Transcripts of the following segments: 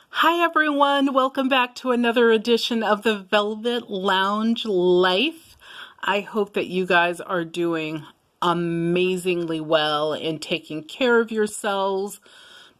Hi everyone, welcome back to another edition of the Velvet Lounge Life. I hope that you guys are doing amazingly well and taking care of yourselves.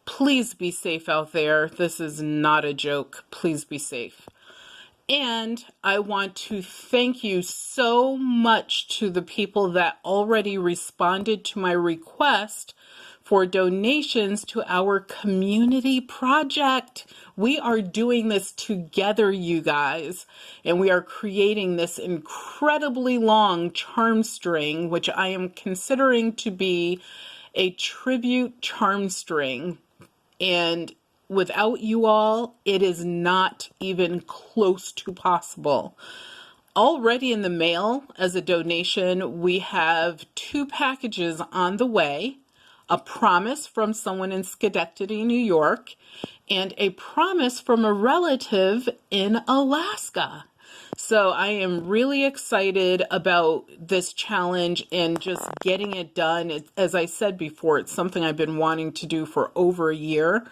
Please be safe out there. This is not a joke. Please be safe. And I want to thank you so much to the people that already responded to my request for donations to our community project. We are doing this together, you guys, and we are creating this incredibly long Charmstring, which I am considering to be a tribute Charmstring. And without you all, it is not even close to possible. Already in the mail as a donation, we have 2 packages on the way. A promise from someone in Schenectady, New York, and a promise from a relative in Alaska. So I am really excited about this challenge and just getting it done. As I said before, it's something I've been wanting to do for over a year.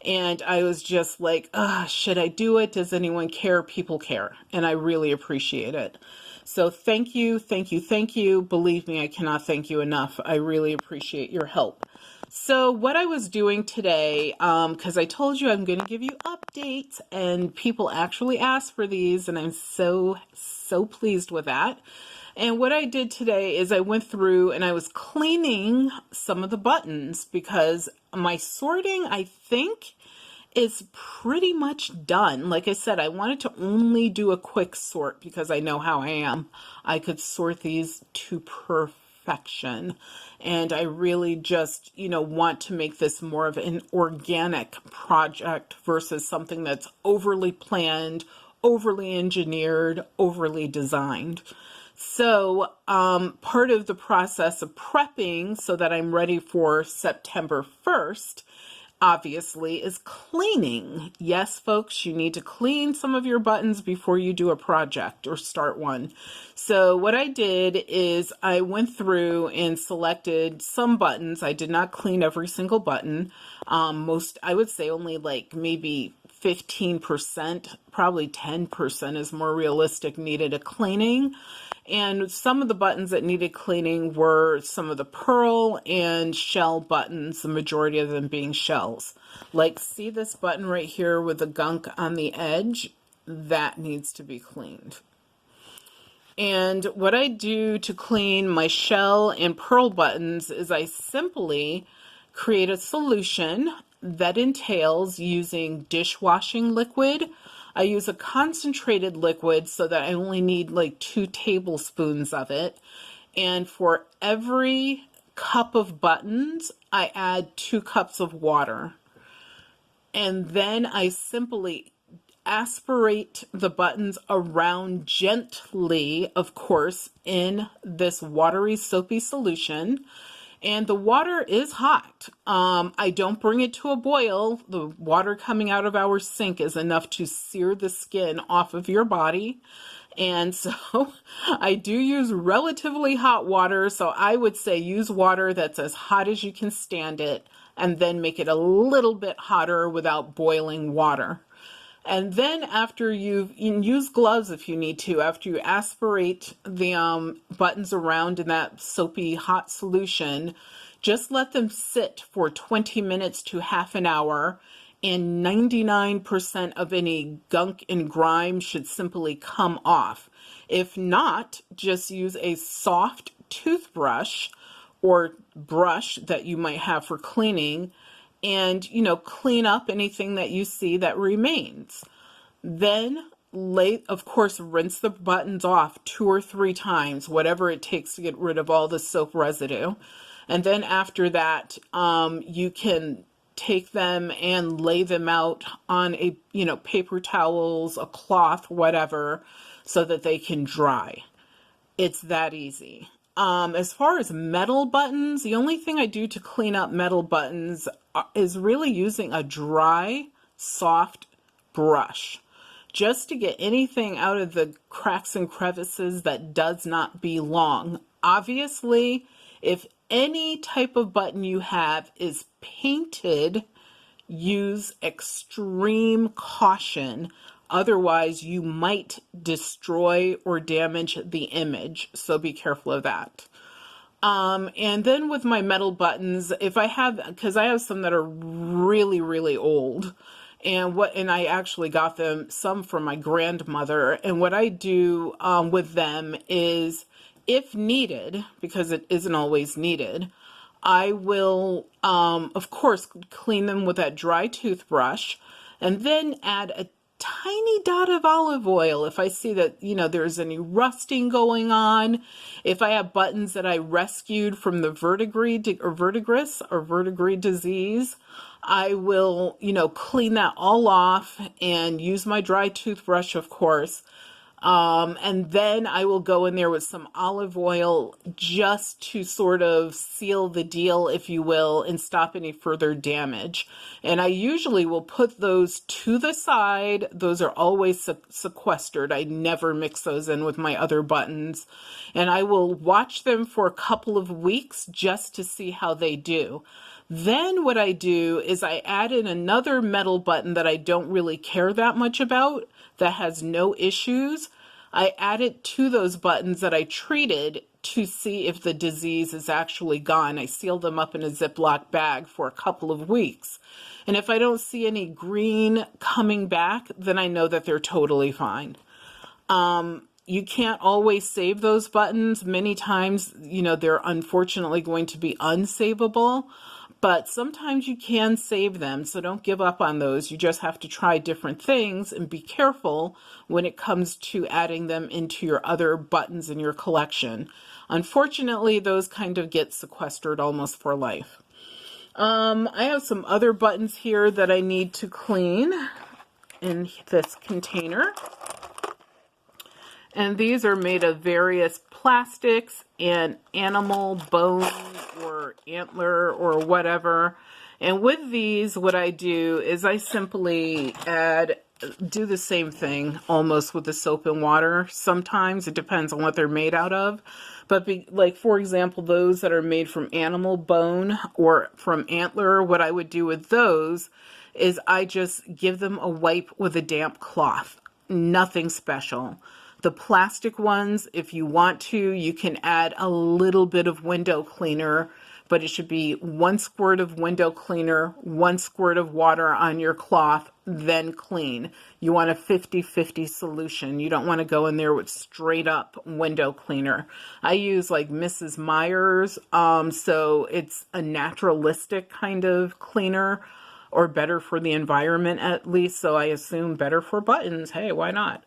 And I was just like, should I do it? Does anyone care? People care. And I really appreciate it. So thank you, thank you, thank you. Believe me, I cannot thank you enough. I really appreciate your help. So what I was doing today, because I told you I'm going to give you updates, and people actually asked for these, and I'm so pleased with that. And what I did today is I went through and I was cleaning some of the buttons because my sorting, I think, is pretty much done. Like I said, I wanted to only do a quick sort because I know how I am. I could sort these to perfection. And I really just, want to make this more of an organic project versus something that's overly planned, overly engineered, overly designed. So part of the process of prepping so that I'm ready for September 1st, obviously, is cleaning. Yes, folks, you need to clean some of your buttons before you do a project or start one. So what I did is I went through and selected some buttons. I did not clean every single button. I would say only like maybe 15%, probably 10% is more realistic, needed a cleaning. And some of the buttons that needed cleaning were some of the pearl and shell buttons, the majority of them being shells. Like, see this button right here with the gunk on the edge? That needs to be cleaned. And what I do to clean my shell and pearl buttons is I simply create a solution that entails using dishwashing liquid. I use a concentrated liquid so that I only need like 2 tablespoons of it. And for every cup of buttons, I add 2 cups of water. And then I simply aspirate the buttons around gently, of course, in this watery, soapy solution. And the water is hot. I don't bring it to a boil. The water coming out of our sink is enough to sear the skin off of your body. And so I do use relatively hot water. So I would say use water that's as hot as you can stand it, and then make it a little bit hotter without boiling water. And then after you can use gloves if you need to, after you aspirate the buttons around in that soapy hot solution, just let them sit for 20 minutes to half an hour, and 99% of any gunk and grime should simply come off. If not, just use a soft toothbrush or brush that you might have for cleaning and, clean up anything that you see that remains. Then, of course, rinse the buttons off 2 or 3 times, whatever it takes to get rid of all the soap residue. And then after that, you can take them and lay them out on paper towels, a cloth, whatever, so that they can dry. It's that easy. As far as metal buttons, the only thing I do to clean up metal buttons is really using a dry, soft brush, just to get anything out of the cracks and crevices that does not belong. Obviously, if any type of button you have is painted, use extreme caution. Otherwise, you might destroy or damage the image. So be careful of that. And then with my metal buttons, if I have, because I have some that are really, really old, and I actually got them some from my grandmother. And what I do with them is, if needed, because it isn't always needed, I will, of course, clean them with that dry toothbrush, and then add a tiny dot of olive oil if I see that, there's any rusting going on. If I have buttons that I rescued from the verdigris disease, I will, clean that all off and use my dry toothbrush, of course. And then I will go in there with some olive oil just to sort of seal the deal, if you will, and stop any further damage. And I usually will put those to the side. Those are always sequestered. I never mix those in with my other buttons. And I will watch them for a couple of weeks just to see how they do. Then what I do is I add in another metal button that I don't really care that much about, that has no issues. I add it to those buttons that I treated to see if the disease is actually gone. I seal them up in a Ziploc bag for a couple of weeks. And if I don't see any green coming back, then I know that they're totally fine. You can't always save those buttons. Many times, they're unfortunately going to be unsavable. But sometimes you can save them, so don't give up on those. You just have to try different things and be careful when it comes to adding them into your other buttons in your collection. Unfortunately, those kind of get sequestered almost for life. I have some other buttons here that I need to clean in this container. And these are made of various plastics and animal bones or antler or whatever. And with these, what I do is I simply do the same thing almost with the soap and water. Sometimes it depends on what they're made out of. But like, for example, those that are made from animal bone or from antler, what I would do with those is I just give them a wipe with a damp cloth. Nothing special. The plastic ones, if you want to, you can add a little bit of window cleaner, but it should be 1 squirt of window cleaner, 1 squirt of water on your cloth, then clean. You want a 50-50 solution. You don't want to go in there with straight up window cleaner. I use like Mrs. Meyer's, so it's a naturalistic kind of cleaner, or better for the environment at least, so I assume better for buttons. Hey, why not?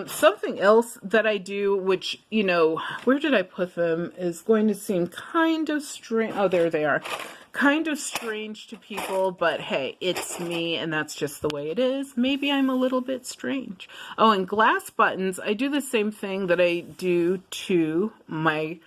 Something else that I do, which, where did I put them, is going to seem kind of strange. Oh, there they are. Kind of strange to people, but hey, it's me, and that's just the way it is. Maybe I'm a little bit strange. Oh, and glass buttons, I do the same thing that I do to my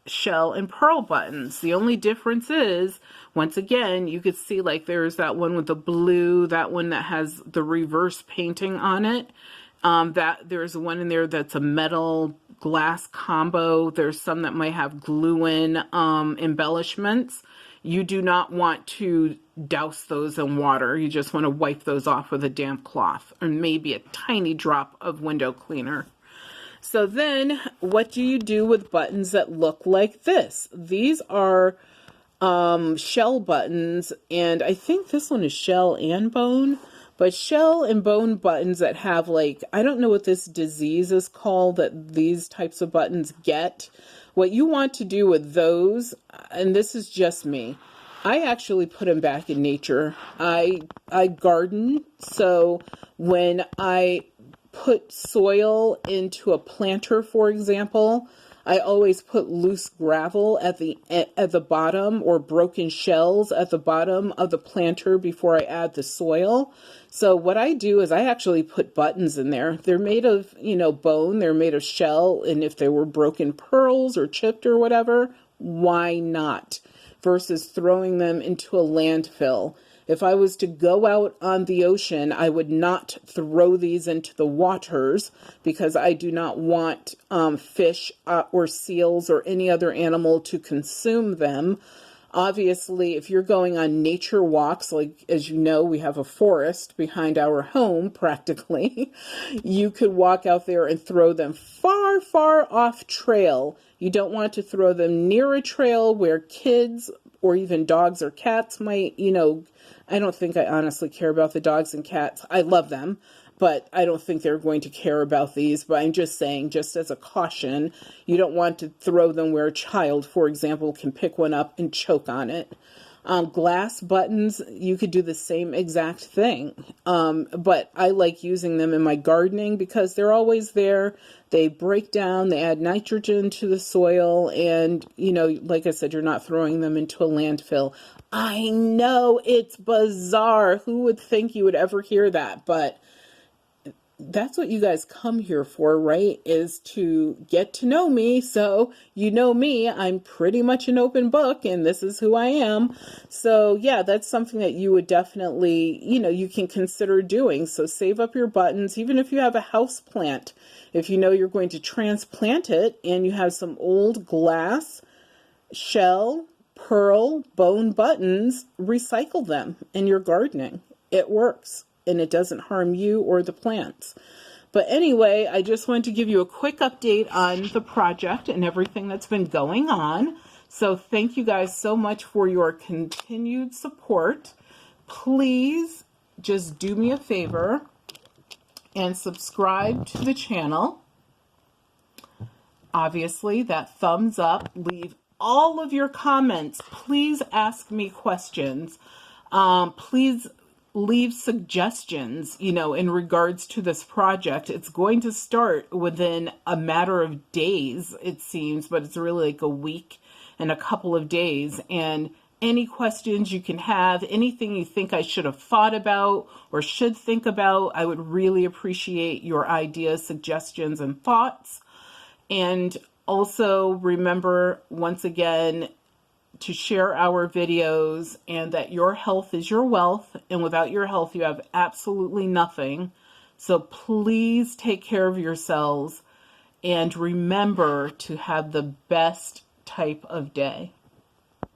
shell and pearl buttons. The only difference is, once again, you could see like there's that one with the blue, that one that has the reverse painting on it. That there's one in there that's a metal glass combo. There's some that might have glue-in embellishments. You do not want to douse those in water. You just want to wipe those off with a damp cloth, or maybe a tiny drop of window cleaner. So then, what do you do with buttons that look like this? These are shell buttons, and I think this one is shell and bone. But shell and bone buttons that have, like, I don't know what this disease is called that these types of buttons get. What you want to do with those, and this is just me, I actually put them back in nature. I garden, so when I put soil into a planter, for example, I always put loose gravel at the bottom, or broken shells at the bottom of the planter before I add the soil. So what I do is I actually put buttons in there. They're made of, bone, they're made of shell, and if they were broken pearls or chipped or whatever, why not? Versus throwing them into a landfill. If I was to go out on the ocean, I would not throw these into the waters, because I do not want fish or seals or any other animal to consume them. Obviously, if you're going on nature walks, like as you know, we have a forest behind our home practically, you could walk out there and throw them far, far off trail. You don't want to throw them near a trail where kids or even dogs or cats might, I don't think I honestly care about the dogs and cats. I love them, but I don't think they're going to care about these. But I'm just saying, just as a caution, you don't want to throw them where a child, for example, can pick one up and choke on it. Glass buttons, you could do the same exact thing. But I like using them in my gardening because they're always there. They break down, they add nitrogen to the soil, and, like I said, you're not throwing them into a landfill. I know it's bizarre. Who would think you would ever hear that? But that's what you guys come here for, right? Is to get to know me. So you know me, I'm pretty much an open book and this is who I am. So yeah, that's something that you would definitely, you can consider doing. So save up your buttons, even if you have a house plant. If you know you're going to transplant it and you have some old glass, shell, pearl, bone buttons, recycle them in your gardening. It works. And it doesn't harm you or the plants. But anyway, I just wanted to give you a quick update on the project and everything that's been going on. So thank you guys so much for your continued support. Please just do me a favor and subscribe to the channel. Obviously, that thumbs up. Leave all of your comments. Please ask me questions. Please leave suggestions, in regards to this project. It's going to start within a matter of days, it seems, but it's really like a week and a couple of days. And any questions you can have, anything you think I should have thought about or should think about, I would really appreciate your ideas, suggestions, and thoughts. And also remember, once again, to share our videos, and that your health is your wealth, and without your health you have absolutely nothing. So please take care of yourselves and remember to have the best type of day.